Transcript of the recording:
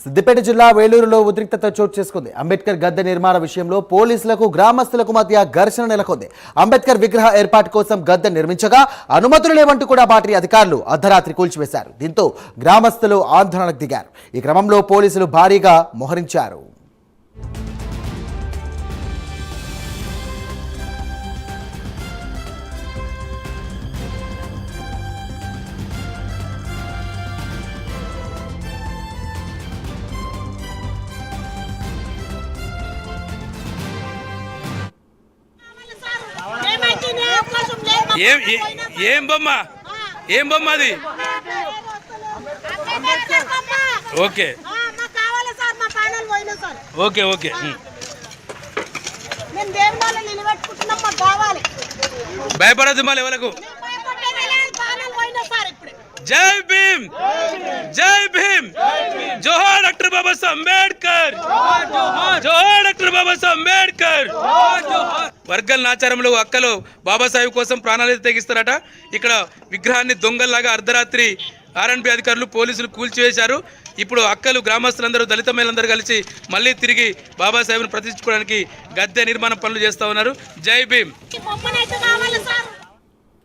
సిద్దిపేట జిల్లా వేలూరులో ఉద్రిక్తత చోటు చేసుకుంది. అంబేద్కర్ గద్దె నిర్మాణ విషయంలో పోలీసులకు గ్రామస్తులకు మధ్య ఘర్షణ నెలకొంది. అంబేద్కర్ విగ్రహ ఏర్పాటు కోసం గద్దె నిర్మించగా అనుమతులు లేవంటూ కూడా బాటరీ అధికారులు అర్ధరాత్రి కూల్చివేశారు. దీంతో గ్రామస్తులు ఆందోళనకు దిగారు. ఈ క్రమంలో పోలీసులు భారీగా మోహరించారు. ఏం బొమ్మ అది? ఓకే ఓకే ఓకే భయపడద్దు మళ్ళీ ఎవరకు. జై భీమ్, జై భీమ్, జోహార్ డాక్టర్ బాబాసాహెబ్ అంబేద్కర్, జోహార్ డాక్టర్ బాబాసాహెబ్ అంబేద్కర్. వర్గల్ నాచారంలో అక్కలు బాబాసాహెబ్ కోసం ప్రాణాలు తెగిస్తారట. ఇక్కడ విగ్రహాన్ని దొంగల్లాగా అర్ధరాత్రి ఆర్ఎన్బి అధికారులు పోలీసులు కూల్చివేశారు. ఇప్పుడు అక్కలు గ్రామస్తులందరూ దళిత మహిళలందరూ కలిసి మళ్ళీ తిరిగి బాబాసాహెబ్ను ప్రతిష్ఠించుకోవడానికి గద్దె నిర్మాణ పనులు చేస్తా ఉన్నారు. జై భీమ్.